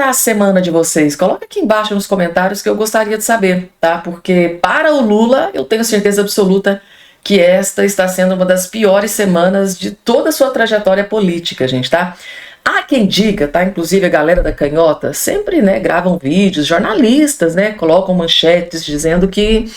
tá a semana de vocês? Coloca aqui embaixo nos comentários que eu gostaria de saber, tá? Porque para o Lula, eu tenho certeza absoluta que esta está sendo uma das piores semanas de toda a sua trajetória política, gente, tá? Há quem diga, tá? Inclusive a galera da canhota sempre, né, gravam vídeos, jornalistas, né, colocam manchetes dizendo que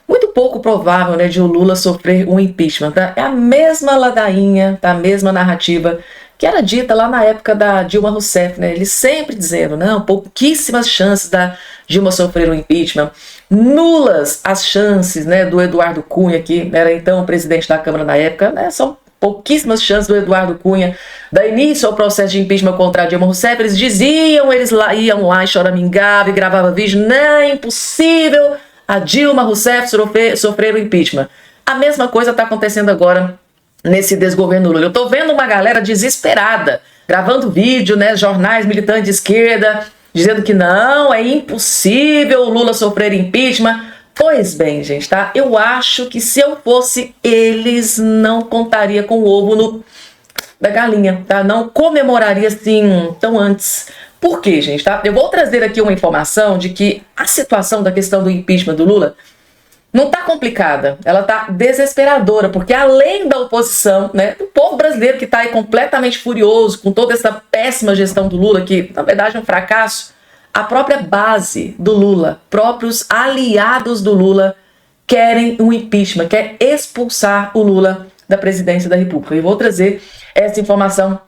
muito pouco provável, né, de o Lula sofrer um impeachment, tá? É a mesma ladainha, tá? A mesma narrativa que era dita lá na época da Dilma Rousseff, né? Eles sempre dizendo, não, pouquíssimas chances da Dilma sofrer um impeachment, nulas as chances, né, do Eduardo Cunha, que era então o presidente da Câmara na época, né? São pouquíssimas chances do Eduardo Cunha dar início ao processo de impeachment contra a Dilma Rousseff. Eles diziam, eles iam lá e choramingavam e gravavam vídeo, não, é impossível a Dilma Rousseff sofrer o impeachment. A mesma coisa está acontecendo agora nesse desgoverno Lula. Eu tô vendo uma galera desesperada, gravando vídeo, né, jornais militantes de esquerda, dizendo que não, é impossível o Lula sofrer impeachment. Pois bem, gente, tá? Eu acho que se eu fosse eles, não contaria com o ovo da galinha, tá? Não comemoraria assim tão antes. Por quê, gente, tá? Eu vou trazer aqui uma informação de que a situação da questão do impeachment do Lula não tá complicada, ela tá desesperadora, porque além da oposição, né, do povo brasileiro que tá aí completamente furioso com toda essa péssima gestão do Lula, que na verdade é um fracasso, a própria base do Lula, próprios aliados do Lula querem um impeachment, quer expulsar o Lula da presidência da República. Eu vou trazer essa informação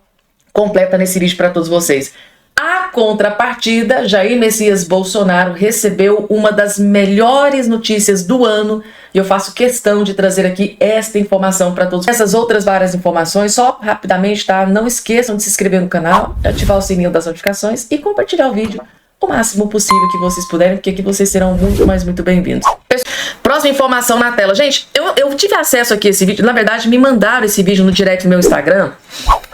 completa nesse vídeo para todos vocês. A contrapartida, Jair Messias Bolsonaro recebeu uma das melhores notícias do ano e eu faço questão de trazer aqui esta informação para todos. Essas outras várias informações, só rapidamente, tá? Não esqueçam de se inscrever no canal, ativar o sininho das notificações e compartilhar o vídeo o máximo possível que vocês puderem, porque aqui vocês serão muito, mas muito bem-vindos. Próxima informação na tela. Gente, eu tive acesso aqui a esse vídeo, na verdade me mandaram esse vídeo no direct do meu Instagram,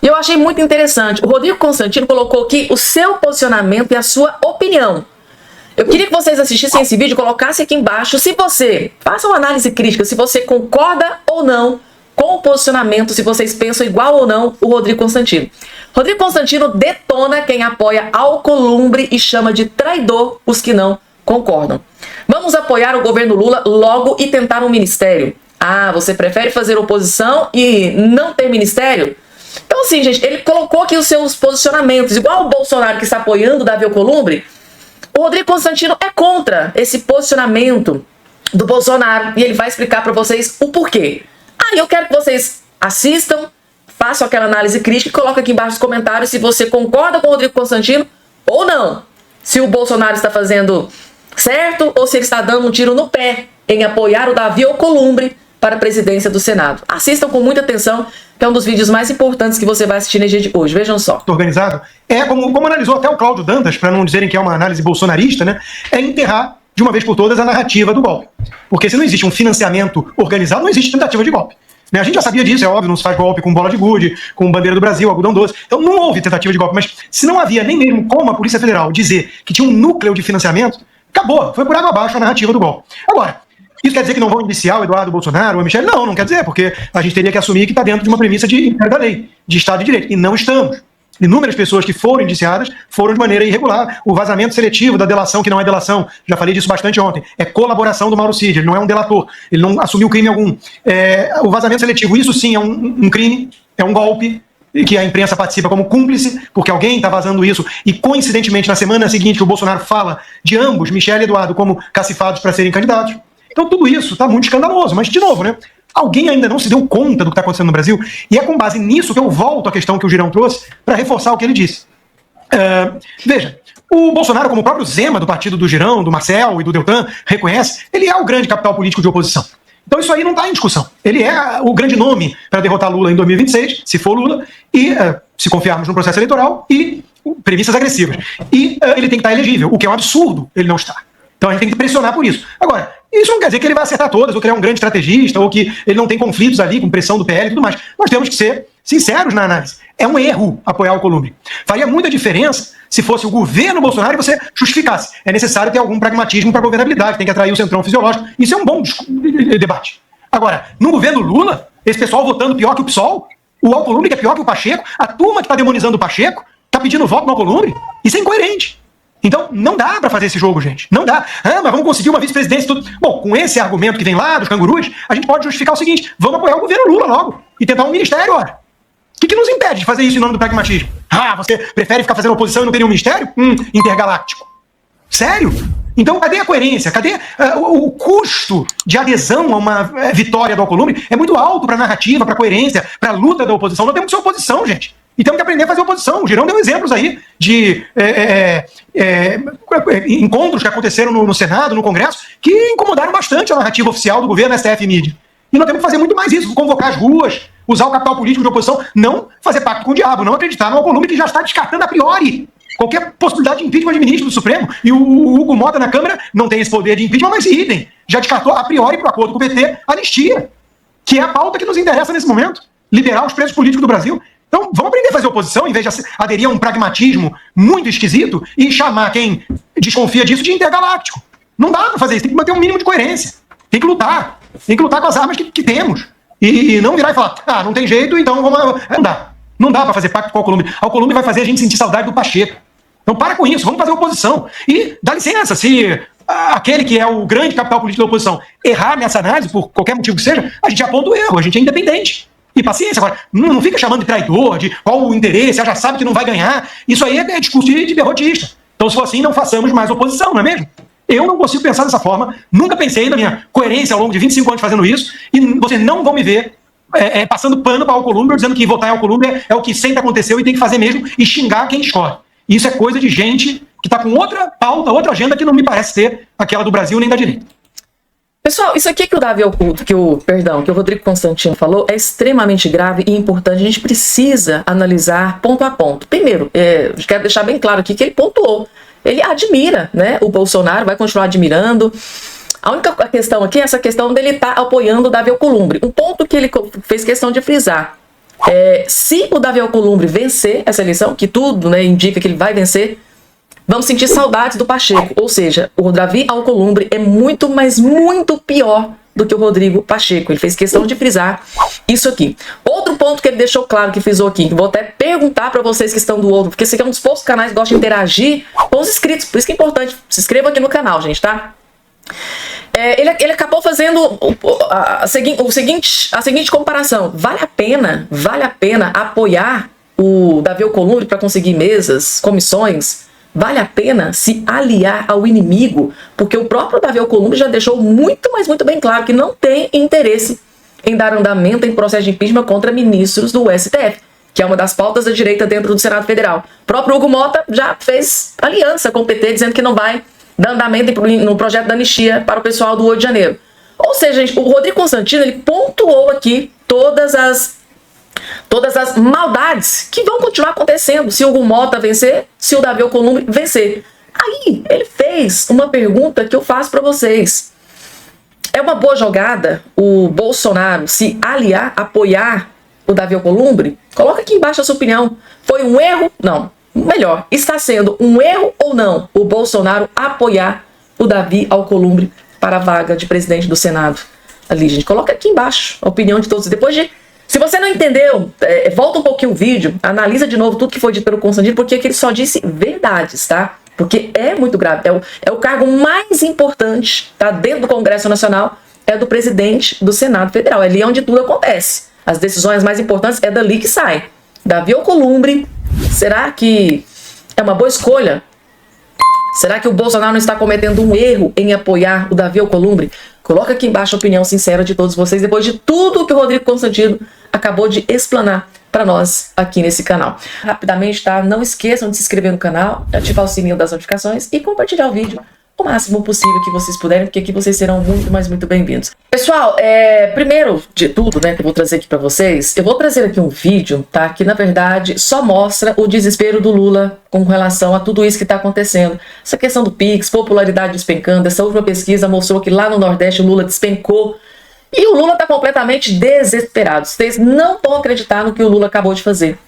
e eu achei muito interessante. O Rodrigo Constantino colocou aqui o seu posicionamento e a sua opinião. Eu queria que vocês assistissem esse vídeo, colocassem aqui embaixo, se você, faça uma análise crítica, se você concorda ou não com o posicionamento, se vocês pensam igual ou não o Rodrigo Constantino. Rodrigo Constantino detona quem apoia Alcolumbre e chama de traidor os que não concordam. Vamos apoiar o governo Lula logo e tentar um ministério. Ah, você prefere fazer oposição e não ter ministério? Então assim, gente, ele colocou aqui os seus posicionamentos, igual o Bolsonaro que está apoiando o Davi Alcolumbre, o Rodrigo Constantino é contra esse posicionamento do Bolsonaro e ele vai explicar para vocês o porquê. Aí eu quero que vocês assistam, façam aquela análise crítica e coloquem aqui embaixo nos comentários se você concorda com o Rodrigo Constantino ou não. Se o Bolsonaro está fazendo certo ou se ele está dando um tiro no pé em apoiar o Davi Alcolumbre para a presidência do Senado. Assistam com muita atenção, que é um dos vídeos mais importantes que você vai assistir no dia de hoje. Vejam só. Organizado é, como analisou até o Cláudio Dantas, para não dizerem que é uma análise bolsonarista, né? É enterrar de uma vez por todas a narrativa do golpe. Porque se não existe um financiamento organizado, não existe tentativa de golpe. Né? A gente já sabia disso, é óbvio, não se faz golpe com bola de gude, com bandeira do Brasil, algodão doce. Então não houve tentativa de golpe. Mas se não havia nem mesmo como a Polícia Federal dizer que tinha um núcleo de financiamento, acabou, foi por água abaixo a narrativa do golpe. Agora, isso quer dizer que não vão indiciar o Eduardo Bolsonaro ou a Michelle? Não, não quer dizer, porque a gente teria que assumir que está dentro de uma premissa de da lei, de Estado de Direito. E não estamos. Inúmeras pessoas que foram indiciadas foram de maneira irregular. O vazamento seletivo da delação, que não é delação, já falei disso bastante ontem, é colaboração do Mauro Cid, ele não é um delator, ele não assumiu crime algum. O vazamento seletivo, isso sim é um crime, é um golpe, e que a imprensa participa como cúmplice, porque alguém está vazando isso, e coincidentemente na semana seguinte que o Bolsonaro fala de ambos, Michelle e Eduardo, como cacifados para serem candidatos. Então tudo isso está muito escandaloso, mas de novo, né? Alguém ainda não se deu conta do que está acontecendo no Brasil, e é com base nisso que eu volto à questão que o Girão trouxe para reforçar o que ele disse. Veja, o Bolsonaro, como o próprio Zema do partido do Girão, do Marcel e do Deltan, reconhece, ele é o grande capital político de oposição. Então isso aí não está em discussão. Ele é o grande nome para derrotar Lula em 2026, se for Lula, e se confiarmos no processo eleitoral, e premissas agressivas. E ele tem que estar elegível, o que é um absurdo ele não estar. Então a gente tem que pressionar por isso. Agora, isso não quer dizer que ele vai acertar todas, ou que ele é um grande estrategista, ou que ele não tem conflitos ali com pressão do PL e tudo mais. Nós temos que ser sinceros na análise. É um erro apoiar o Alcolumbre. Faria muita diferença se fosse o governo Bolsonaro e você justificasse. É necessário ter algum pragmatismo para a governabilidade, tem que atrair o centrão fisiológico. Isso é um bom debate. Agora, no governo Lula, esse pessoal votando pior que o PSOL, o Alcolumbre que é pior que o Pacheco, a turma que está demonizando o Pacheco, está pedindo voto no Alcolumbre, isso é incoerente. Então, não dá para fazer esse jogo, gente. Não dá. Mas vamos conseguir uma vice-presidência e tudo. Bom, com esse argumento que vem lá dos cangurus, a gente pode justificar o seguinte: vamos apoiar o governo Lula logo e tentar um ministério, ora. O que nos impede de fazer isso em nome do pragmatismo? Você prefere ficar fazendo oposição e não ter nenhum ministério? Intergaláctico. Sério? Então, cadê a coerência? Cadê o custo de adesão a uma vitória do Alcolumbre? É muito alto para a narrativa, para a coerência, para a luta da oposição. Nós temos que ser oposição, gente. E temos que aprender a fazer oposição. O Girão deu exemplos aí de encontros que aconteceram no Senado, no Congresso, que incomodaram bastante a narrativa oficial do governo, STF e mídia. E nós temos que fazer muito mais isso, convocar as ruas, usar o capital político de oposição, não fazer pacto com o diabo, não acreditar no Alcolumbre que já está descartando a priori qualquer possibilidade de impeachment de ministro do Supremo. E o Hugo Mota na Câmara não tem esse poder de impeachment, mas idem. Já descartou a priori, por acordo com o PT, anistia, que é a pauta que nos interessa nesse momento, liberar os presos políticos do Brasil. Então, vamos aprender a fazer oposição, em vez de aderir a um pragmatismo muito esquisito e chamar quem desconfia disso de intergaláctico. Não dá para fazer isso, tem que manter um mínimo de coerência. Tem que lutar com as armas que temos. E não virar e falar, não tem jeito, então vamos... Não dá. Não dá para fazer pacto com o Alcolumbre. O Alcolumbre vai fazer a gente sentir saudade do Pacheco. Então para com isso, vamos fazer oposição. E dá licença, se aquele que é o grande capital político da oposição errar nessa análise, por qualquer motivo que seja, a gente aponta o erro, a gente é independente. E paciência, agora, não fica chamando de traidor, de qual o interesse, já sabe que não vai ganhar. Isso aí é discurso de derrotista. Então se for assim, não façamos mais oposição, não é mesmo? Eu não consigo pensar dessa forma, nunca pensei na minha coerência ao longo de 25 anos fazendo isso, e vocês não vão me ver passando pano para o Alcolumbre, dizendo que votar em Alcolumbre é o que sempre aconteceu e tem que fazer mesmo, e xingar quem discorre. Isso é coisa de gente que está com outra pauta, outra agenda que não me parece ser aquela do Brasil nem da direita. Pessoal, isso aqui que o Rodrigo Constantino falou é extremamente grave e importante. A gente precisa analisar ponto a ponto. Primeiro, quero deixar bem claro aqui que ele pontuou. Ele admira, né, o Bolsonaro, vai continuar admirando. A única questão aqui é essa questão dele estar apoiando o Davi Alcolumbre. Um ponto que ele fez questão de frisar. Se o Davi Alcolumbre vencer essa eleição, que tudo, né, indica que ele vai vencer, vamos sentir saudades do Pacheco. Ou seja, o Davi Alcolumbre é muito, mas muito pior do que o Rodrigo Pacheco. Ele fez questão de frisar isso aqui. Outro ponto que ele deixou claro, que frisou aqui, que vou até perguntar para vocês que estão do outro, porque esse aqui é um dos poucos canais que gosta de interagir com os inscritos. Por isso que é importante, se inscreva aqui no canal, gente, tá? Ele acabou fazendo a seguinte comparação. Vale a pena apoiar o Davi Alcolumbre para conseguir mesas, comissões? Vale a pena se aliar ao inimigo? Porque o próprio Davi Alcolumbre já deixou muito, mas muito bem claro que não tem interesse em dar andamento em processo de impeachment contra ministros do STF, que é uma das pautas da direita dentro do Senado Federal. O próprio Hugo Mota já fez aliança com o PT, dizendo que não vai dar andamento no projeto da anistia para o pessoal do 8 de janeiro. Ou seja, gente, o Rodrigo Constantino, ele pontuou aqui todas as maldades que vão continuar acontecendo se o Hugo Mota vencer, se o Davi Alcolumbre vencer. Aí, ele fez uma pergunta que eu faço para vocês. É uma boa jogada o Bolsonaro se aliar, apoiar o Davi Alcolumbre? Coloca aqui embaixo a sua opinião. Foi um erro? Não. Melhor, está sendo um erro ou não o Bolsonaro apoiar o Davi Alcolumbre para a vaga de presidente do Senado? Ali, gente, coloca aqui embaixo a opinião de todos. Depois de... Se você não entendeu, volta um pouquinho o vídeo, analisa de novo tudo que foi dito pelo Constantino, porque aqui ele só disse verdades, tá? Porque é muito grave. É o cargo mais importante, tá? Dentro do Congresso Nacional, é do presidente do Senado Federal. É ali onde tudo acontece. As decisões mais importantes é dali que sai. Davi Alcolumbre, será que é uma boa escolha? Será que o Bolsonaro não está cometendo um erro em apoiar o Davi Alcolumbre? Coloca aqui embaixo a opinião sincera de todos vocês, depois de tudo que o Rodrigo Constantino acabou de explanar para nós aqui nesse canal. Rapidamente, tá? Não esqueçam de se inscrever no canal, ativar o sininho das notificações e compartilhar o vídeo o máximo possível que vocês puderem, porque aqui vocês serão muito, mas muito bem-vindos. Pessoal, primeiro de tudo, né, que eu vou trazer aqui para vocês, eu vou trazer aqui um vídeo, tá, que na verdade só mostra o desespero do Lula com relação a tudo isso que está acontecendo. Essa questão do Pix, popularidade despencando, essa última pesquisa mostrou que lá no Nordeste o Lula despencou e o Lula está completamente desesperado. Vocês não vão acreditar no que o Lula acabou de fazer.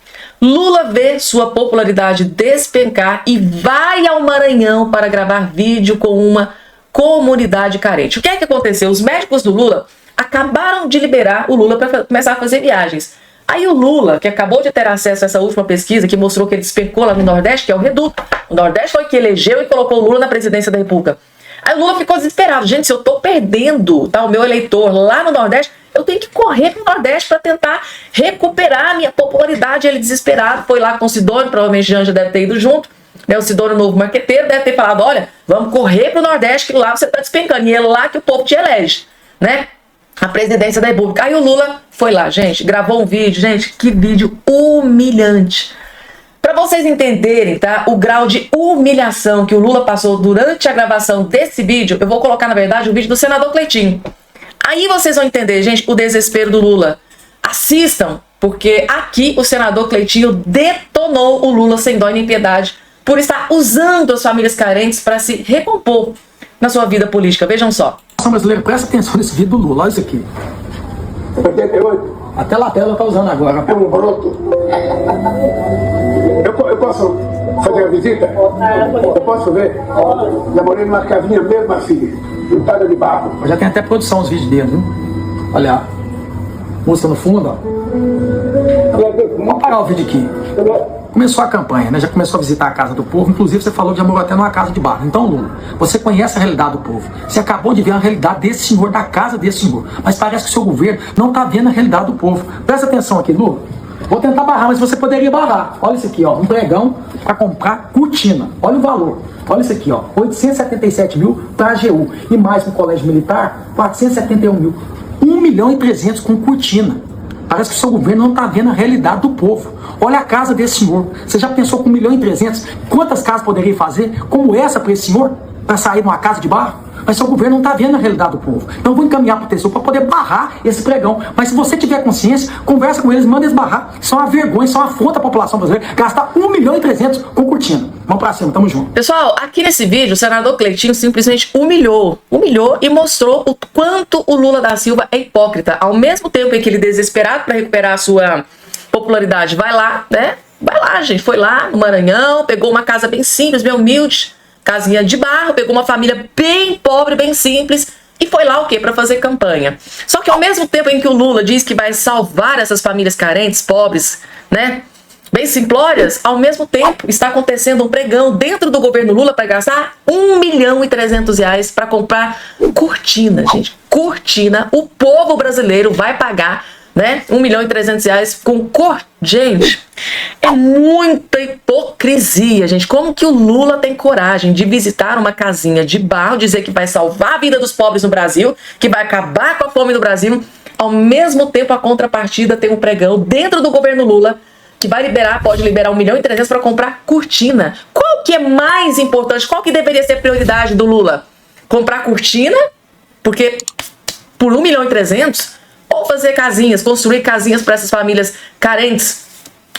Lula vê sua popularidade despencar e vai ao Maranhão para gravar vídeo com uma comunidade carente. O que é que aconteceu? Os médicos do Lula acabaram de liberar o Lula para começar a fazer viagens. Aí o Lula, que acabou de ter acesso a essa última pesquisa, que mostrou que ele despencou lá no Nordeste, que é o Reduto. O Nordeste foi que elegeu e colocou o Lula na presidência da República. Aí o Lula ficou desesperado. Gente, se eu tô perdendo, tá, o meu eleitor lá no Nordeste, eu tenho que correr pro Nordeste para tentar recuperar a minha popularidade. Ele desesperado foi lá com o Sidônio, provavelmente Jean já deve ter ido junto, né? O Sidônio, novo marqueteiro, deve ter falado, olha, vamos correr pro Nordeste, que lá você tá despencando. E é lá que o povo te elege, né? A presidência da República. Aí o Lula foi lá, gente, gravou um vídeo. Gente, que vídeo humilhante. Para vocês entenderem, tá, o grau de humilhação que o Lula passou durante a gravação desse vídeo, eu vou colocar, na verdade, o vídeo do senador Cleitinho. Aí vocês vão entender, gente, o desespero do Lula. Assistam, porque aqui o senador Cleitinho detonou o Lula sem dó nem piedade por estar usando as famílias carentes para se recompor na sua vida política. Vejam só. Brasileiro, presta atenção nesse vídeo do Lula, olha isso aqui. 88. Até lá ela tá usando agora. É um broto. Eu posso fazer a visita? Eu posso ver? Já morei numa casinha mesmo assim, juntada de barro. Já tem até produção os vídeos dele, viu? Olha, música no fundo, ó. Vamos parar o vídeo aqui. Começou a campanha, né? Já começou a visitar a casa do povo. Inclusive, você falou que já morou até numa casa de barro. Então, Lula, você conhece a realidade do povo. Você acabou de ver a realidade desse senhor, da casa desse senhor. Mas parece que o seu governo não está vendo a realidade do povo. Presta atenção aqui, Lula. Vou tentar barrar, mas você poderia barrar. Olha isso aqui, ó. Um pregão para comprar cortina. Olha o valor. Olha isso aqui, ó. 877 mil para a AGU. E mais no Colégio Militar, 471 mil. 1.300.000 com cortina. Parece que o seu governo não está vendo a realidade do povo. Olha a casa desse senhor. Você já pensou com 1.300.000? Quantas casas poderia fazer como essa para esse senhor? Para sair de uma casa de barro? Mas seu governo não está vendo a realidade do povo. Então eu vou encaminhar para o TCU para poder barrar esse pregão. Mas se você tiver consciência, conversa com eles, manda eles barrar. Isso é uma vergonha, isso é uma afronta à população brasileira. Gastar 1.300.000 com cortina. Vamos para cima, tamo junto. Pessoal, aqui nesse vídeo, o senador Cleitinho simplesmente humilhou e mostrou o quanto o Lula da Silva é hipócrita. Ao mesmo tempo em que ele, desesperado para recuperar a sua popularidade, vai lá, né? Vai lá, gente. Foi lá no Maranhão, pegou uma casa bem simples, bem humilde, casinha de barro, pegou uma família bem pobre, bem simples, e foi lá o quê? Para fazer campanha. Só que ao mesmo tempo em que o Lula diz que vai salvar essas famílias carentes, pobres, né? Bem simplórias, ao mesmo tempo está acontecendo um pregão dentro do governo Lula para gastar R$1.300.000 para comprar cortina, gente. Cortina, o povo brasileiro vai pagar, né? R$1.300.000 com cor. Gente, é muita hipocrisia, gente. Como que o Lula tem coragem de visitar uma casinha de barro, dizer que vai salvar a vida dos pobres no Brasil, que vai acabar com a fome no Brasil, ao mesmo tempo a contrapartida tem um pregão dentro do governo Lula que vai liberar, pode liberar R$1.300.000 para comprar cortina. Qual que é mais importante? Qual que deveria ser a prioridade do Lula? Comprar cortina? Porque por R$1.300.000? Ou fazer casinhas, construir casinhas para essas famílias carentes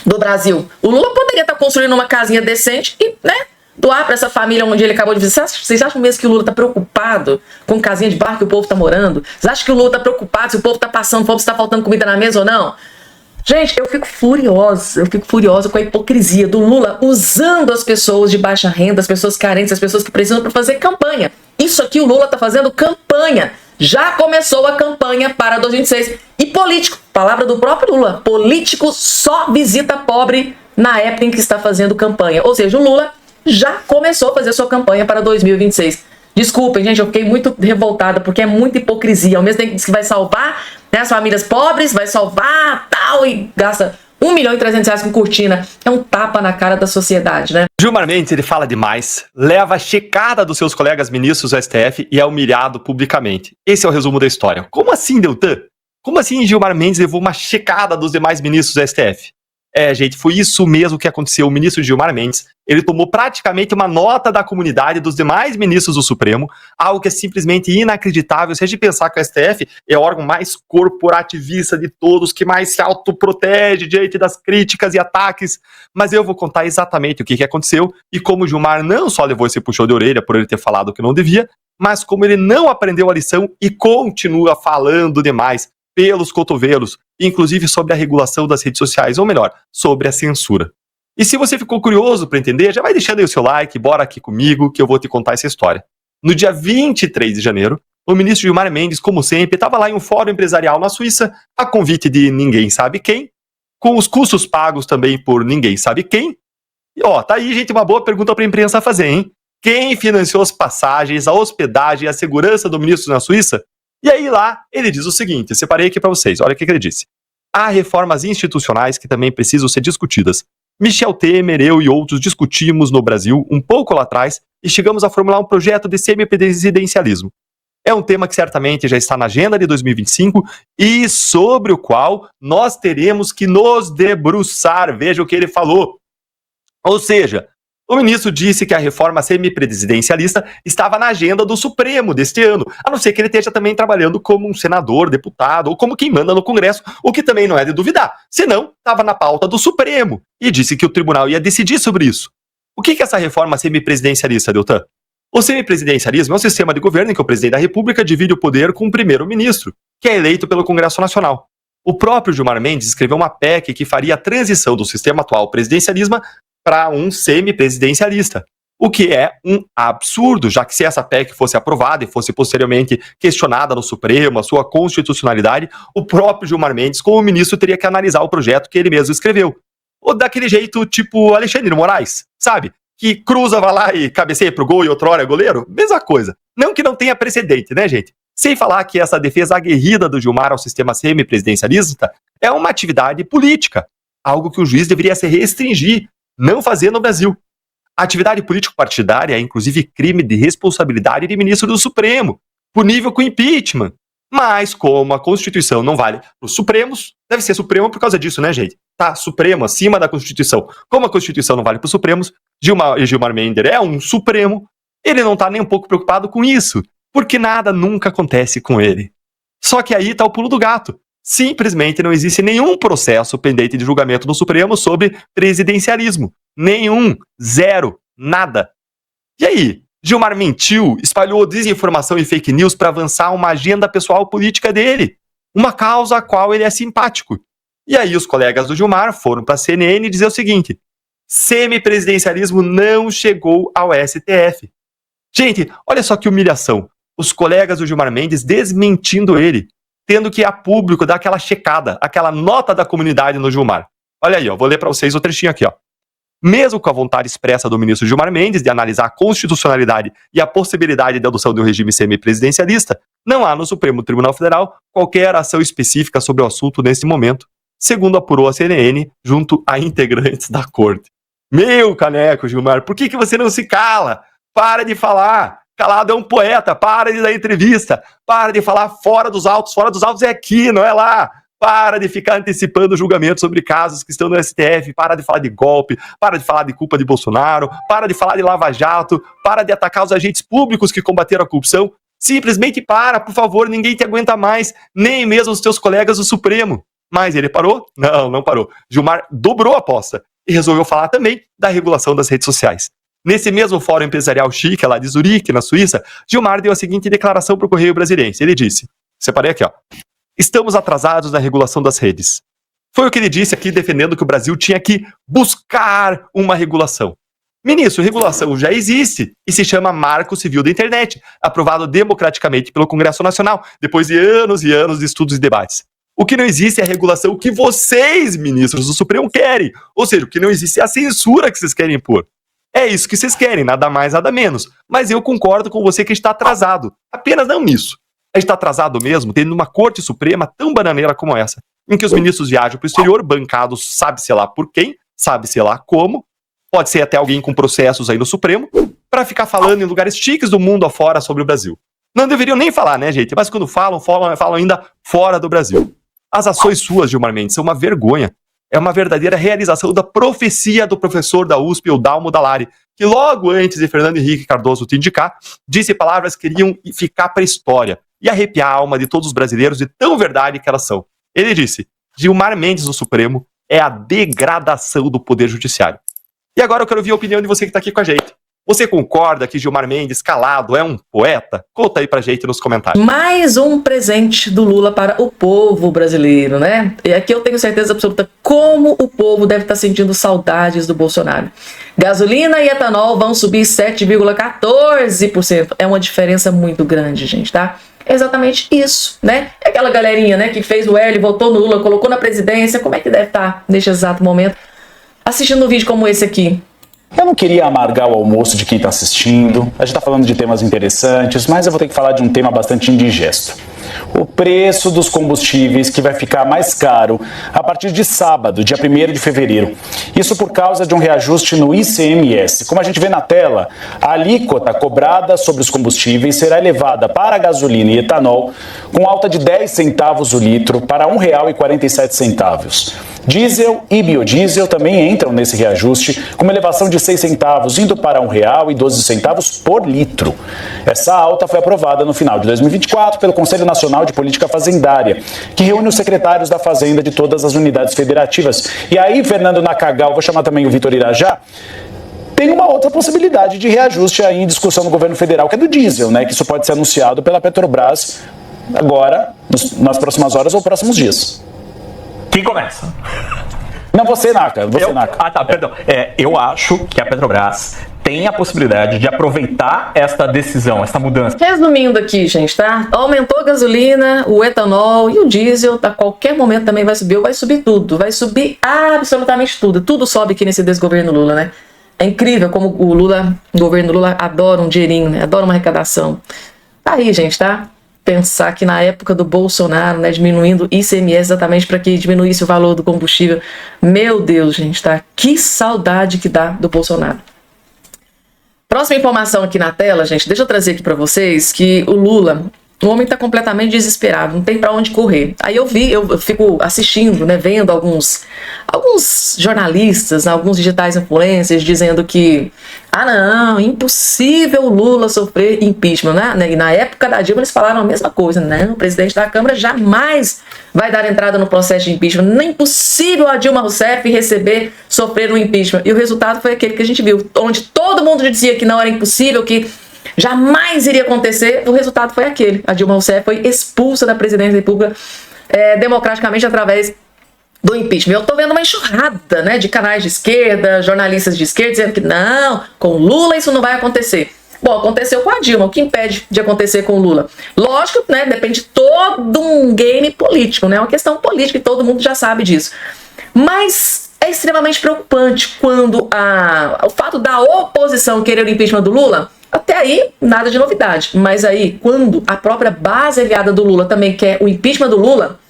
do Brasil? O Lula poderia estar construindo uma casinha decente e, né, doar para essa família onde ele acabou de visitar. Vocês acham mesmo que o Lula está preocupado com casinha de barro que o povo está morando? Vocês acham que o Lula está preocupado se o povo está passando fome, se está faltando comida na mesa ou não? Gente, eu fico furiosa com a hipocrisia do Lula usando as pessoas de baixa renda, as pessoas carentes, as pessoas que precisam para fazer campanha. Isso aqui o Lula está fazendo campanha. Já começou a campanha para 2026. E político, palavra do próprio Lula, político só visita pobre na época em que está fazendo campanha. Ou seja, o Lula já começou a fazer sua campanha para 2026. Desculpem, gente, eu fiquei muito revoltada, porque é muita hipocrisia. Ao mesmo tempo que diz que vai salvar, né, as famílias pobres, vai salvar tal, e gasta R$1.300.000 com cortina. É um tapa na cara da sociedade, né? Gilmar Mendes, ele fala demais, leva a checada dos seus colegas ministros do STF e é humilhado publicamente. Esse é o resumo da história. Como assim, Deltan? Como assim Gilmar Mendes levou uma checada dos demais ministros do STF? É, gente, foi isso mesmo que aconteceu. O ministro Gilmar Mendes, ele tomou praticamente uma nota da comunidade dos demais ministros do Supremo, algo que é simplesmente inacreditável. Se a gente pensar que o STF é o órgão mais corporativista de todos, que mais se autoprotege diante das críticas e ataques, mas eu vou contar exatamente o que aconteceu e como o Gilmar não só levou esse puxão de orelha por ele ter falado o que não devia, mas como ele não aprendeu a lição e continua falando demais pelos cotovelos, inclusive sobre a regulação das redes sociais, ou melhor, sobre a censura. E se você ficou curioso para entender, já vai deixando aí o seu like, bora aqui comigo que eu vou te contar essa história. No dia 23 de janeiro, o ministro Gilmar Mendes, como sempre, estava lá em um fórum empresarial na Suíça, a convite de ninguém sabe quem, com os custos pagos também por ninguém sabe quem. E ó, tá aí, gente, uma boa pergunta pra imprensa fazer, hein? Quem financiou as passagens, a hospedagem e a segurança do ministro na Suíça? E aí lá, ele diz o seguinte, eu separei aqui pra vocês, olha o que ele disse. Há reformas institucionais que também precisam ser discutidas. Michel Temer, eu e outros discutimos no Brasil um pouco lá atrás e chegamos a formular um projeto de semipresidencialismo. É um tema que certamente já está na agenda de 2025 e sobre o qual nós teremos que nos debruçar. Veja o que ele falou. Ou seja, o ministro disse que a reforma semipresidencialista estava na agenda do Supremo deste ano, a não ser que ele esteja também trabalhando como um senador, deputado ou como quem manda no Congresso, o que também não é de duvidar. Senão, estava na pauta do Supremo e disse que o tribunal ia decidir sobre isso. O que é essa reforma semipresidencialista, Deltan? O semipresidencialismo é um sistema de governo em que o presidente da República divide o poder com o primeiro-ministro, que é eleito pelo Congresso Nacional. O próprio Gilmar Mendes escreveu uma PEC que faria a transição do sistema atual presidencialismo para um semipresidencialista, o que é um absurdo, já que se essa PEC fosse aprovada e fosse posteriormente questionada no Supremo, a sua constitucionalidade, o próprio Gilmar Mendes, como ministro, teria que analisar o projeto que ele mesmo escreveu. Ou daquele jeito tipo Alexandre de Moraes, sabe? Que cruza, vai lá e cabeceia pro gol e outrora é goleiro? Mesma coisa. Não que não tenha precedente, né, gente? Sem falar que essa defesa aguerrida do Gilmar ao sistema semipresidencialista é uma atividade política, algo que o juiz deveria se restringir, não fazer no Brasil. A atividade político-partidária é, inclusive, crime de responsabilidade de ministro do Supremo, punível com impeachment. Mas, como a Constituição não vale para os Supremos, deve ser Supremo por causa disso, né, gente? Tá, Supremo, acima da Constituição. Como a Constituição não vale para os Supremos, Gilmar Mendes é um Supremo, ele não tá nem um pouco preocupado com isso, porque nada nunca acontece com ele. Só que aí tá o pulo do gato. Simplesmente não existe nenhum processo pendente de julgamento no Supremo sobre presidencialismo. Nenhum. Zero. Nada. E aí? Gilmar mentiu, espalhou desinformação e fake news para avançar uma agenda pessoal política dele. Uma causa a qual ele é simpático. E aí os colegas do Gilmar foram para a CNN dizer o seguinte: semipresidencialismo não chegou ao STF. Gente, olha só que humilhação. Os colegas do Gilmar Mendes desmentindo ele, tendo que ir a público dar aquela checada, aquela nota da comunidade no Gilmar. Olha aí, ó, vou ler para vocês o trechinho aqui, ó. Mesmo com a vontade expressa do ministro Gilmar Mendes de analisar a constitucionalidade e a possibilidade de adoção de um regime semipresidencialista, não há no Supremo Tribunal Federal qualquer ação específica sobre o assunto nesse momento, segundo apurou a CNN junto a integrantes da corte. Meu caneco, Gilmar, por que você não se cala? Para de falar. Calado é um poeta, para de dar entrevista, para de falar fora dos autos é aqui, não é lá. Para de ficar antecipando julgamento sobre casos que estão no STF, para de falar de golpe, para de falar de culpa de Bolsonaro, para de falar de Lava Jato, para de atacar os agentes públicos que combateram a corrupção. Simplesmente para, por favor, ninguém te aguenta mais, nem mesmo os teus colegas do Supremo. Mas ele parou? Não parou. Gilmar dobrou a aposta e resolveu falar também da regulação das redes sociais. Nesse mesmo fórum empresarial chique, lá de Zurique, na Suíça, Gilmar deu a seguinte declaração para o Correio Brasiliense. Ele disse, separei aqui, ó: estamos atrasados na regulação das redes. Foi o que ele disse aqui, defendendo que o Brasil tinha que buscar uma regulação. Ministro, regulação já existe e se chama Marco Civil da Internet, aprovado democraticamente pelo Congresso Nacional, depois de anos e anos de estudos e debates. O que não existe é a regulação que vocês, ministros do Supremo, querem. Ou seja, o que não existe é a censura que vocês querem impor. É isso que vocês querem, nada mais, nada menos. Mas eu concordo com você que está atrasado. Apenas não nisso. A gente está atrasado mesmo, tendo uma Corte Suprema tão bananeira como essa, em que os ministros viajam para o exterior, bancados sabe-se lá por quem, sabe-se lá como, pode ser até alguém com processos aí no Supremo, para ficar falando em lugares chiques do mundo afora sobre o Brasil. Não deveriam nem falar, né, gente? Mas quando falam ainda fora do Brasil. As ações suas, Gilmar Mendes, são uma vergonha. É uma verdadeira realização da profecia do professor da USP, o Dalmo Dallari, que logo antes de Fernando Henrique Cardoso te indicar, disse palavras que iriam ficar para a história e arrepiar a alma de todos os brasileiros de tão verdade que elas são. Ele disse: Gilmar Mendes no Supremo é a degradação do Poder Judiciário. E agora eu quero ouvir a opinião de você que está aqui com a gente. Você concorda que Gilmar Mendes, calado, é um poeta? Conta aí pra gente nos comentários. Mais um presente do Lula para o povo brasileiro, né? E aqui eu tenho certeza absoluta como o povo deve estar sentindo saudades do Bolsonaro. Gasolina e etanol vão subir 7,14%. É uma diferença muito grande, gente, tá? é exatamente isso, né? Aquela galerinha, né, que fez o L, votou no Lula, colocou na presidência, como é que deve estar neste exato momento assistindo um vídeo como esse aqui? Eu não queria amargar o almoço de quem está assistindo, a gente está falando de temas interessantes, mas eu vou ter que falar de um tema bastante indigesto. O preço dos combustíveis, que vai ficar mais caro a partir de sábado, dia 1º de fevereiro. Isso por causa de um reajuste no ICMS. Como a gente vê na tela, a alíquota cobrada sobre os combustíveis será elevada para a gasolina e etanol com alta de 10 centavos o litro para R$ 1,47. Diesel e biodiesel também entram nesse reajuste, com uma elevação de 6 centavos, indo para R$ 1,12 por litro. Essa alta foi aprovada no final de 2024 pelo Conselho Nacional de Política Fazendária, que reúne os secretários da Fazenda de todas as unidades federativas. E aí, Fernando Nacagal, vou chamar também o Vitor Irajá, tem uma outra possibilidade de reajuste aí em discussão no governo federal, que é do diesel, né? Que isso pode ser anunciado pela Petrobras agora, nas próximas horas ou próximos dias. Quem começa? Não, você, Naka. Naka. Ah, tá, perdão. Eu acho que a Petrobras tem a possibilidade de aproveitar esta decisão, esta mudança. Resumindo aqui, gente, tá? Aumentou a gasolina, o etanol e o diesel, a qualquer momento também vai subir, ou vai subir tudo, vai subir absolutamente tudo. Tudo sobe aqui nesse desgoverno Lula, né? É incrível como o governo Lula adora um dinheirinho, né? Adora uma arrecadação. Tá aí, gente, tá? Pensar que na época do Bolsonaro, né, diminuindo ICMS exatamente para que diminuísse o valor do combustível. Meu Deus, gente, tá? Que saudade que dá do Bolsonaro. Próxima informação aqui na tela, gente, deixa eu trazer aqui para vocês que o Lula, o homem tá completamente desesperado, não tem para onde correr. Aí eu fico assistindo, né, vendo alguns jornalistas, alguns digitais influencers dizendo que não, impossível o Lula sofrer impeachment, né? E na época da Dilma eles falaram a mesma coisa, né? O presidente da Câmara jamais vai dar entrada no processo de impeachment, nem é impossível a Dilma Rousseff sofrer um impeachment. E o resultado foi aquele que a gente viu, onde todo mundo dizia que não era impossível, que jamais iria acontecer, o resultado foi aquele. A Dilma Rousseff foi expulsa da presidência da República democraticamente através do impeachment. Eu tô vendo uma enxurrada, né, de canais de esquerda, jornalistas de esquerda, dizendo que não, com Lula isso não vai acontecer. Bom, aconteceu com a Dilma, o que impede de acontecer com o Lula? Lógico, né, depende de todo um game político, né, uma questão política e todo mundo já sabe disso. Mas é extremamente preocupante quando o fato da oposição querer o impeachment do Lula, até aí nada de novidade, mas aí quando a própria base aliada do Lula também quer o impeachment do Lula,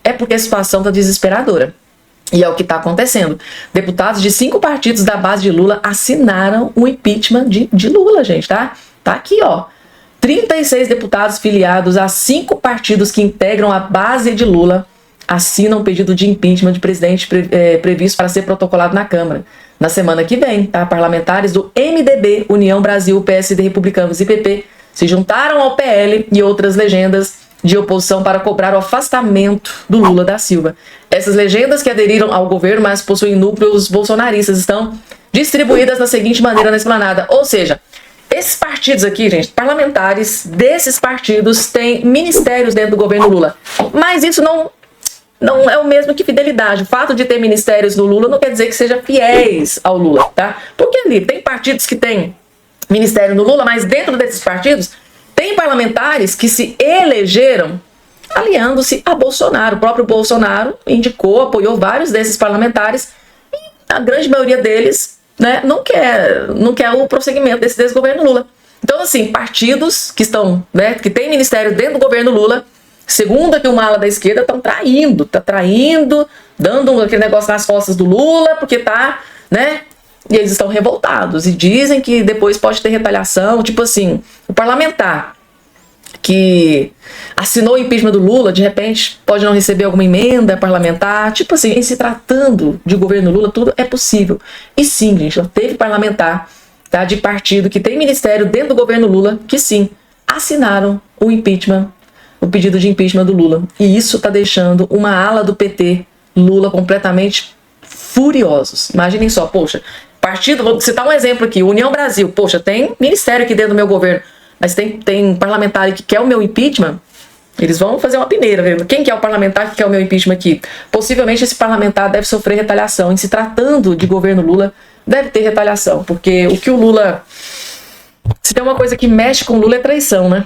é porque a situação está desesperadora. E é o que está acontecendo. Deputados de 5 partidos da base de Lula assinaram o impeachment de Lula, gente, tá? Tá aqui, ó. 36 deputados filiados a 5 partidos que integram a base de Lula assinam um pedido de impeachment de presidente previsto para ser protocolado na Câmara na semana que vem, tá? Parlamentares do MDB, União Brasil, PSD, Republicanos e PP se juntaram ao PL e outras legendas de oposição para cobrar o afastamento do Lula da Silva. Essas legendas que aderiram ao governo, mas possuem núcleos bolsonaristas, estão distribuídas da seguinte maneira na esplanada. Ou seja, esses partidos aqui, gente, parlamentares desses partidos têm ministérios dentro do governo Lula. Mas isso não é o mesmo que fidelidade. O fato de ter ministérios do Lula não quer dizer que sejam fiéis ao Lula, tá? Porque ali tem partidos que têm ministério no Lula, mas dentro desses partidos tem parlamentares que se elegeram aliando-se a Bolsonaro. O próprio Bolsonaro indicou, apoiou vários desses parlamentares e a grande maioria deles, né, não quer o prosseguimento desse desgoverno Lula. Então, assim, partidos que estão, né, que tem ministério dentro do governo Lula, segundo aqui uma ala da esquerda, estão traindo, dando aquele negócio nas costas do Lula, porque tá, né? E eles estão revoltados e dizem que depois pode ter retaliação. Tipo assim, o parlamentar que assinou o impeachment do Lula, de repente pode não receber alguma emenda parlamentar. Tipo assim, em se tratando de governo Lula, tudo é possível. E sim, gente, teve parlamentar, tá, de partido que tem ministério dentro do governo Lula, que sim, assinaram o impeachment, o pedido de impeachment do Lula. E isso tá deixando uma ala do PT, Lula, completamente furiosos. Imaginem só, poxa, partido, vou citar um exemplo aqui, União Brasil, poxa, tem ministério aqui dentro do meu governo, mas tem parlamentar que quer o meu impeachment, eles vão fazer uma peneira, viu? Quem que é o parlamentar que quer o meu impeachment aqui? Possivelmente esse parlamentar deve sofrer retaliação. Em se tratando de governo Lula, deve ter retaliação, porque o que o Lula... Se tem uma coisa que mexe com o Lula é traição, né?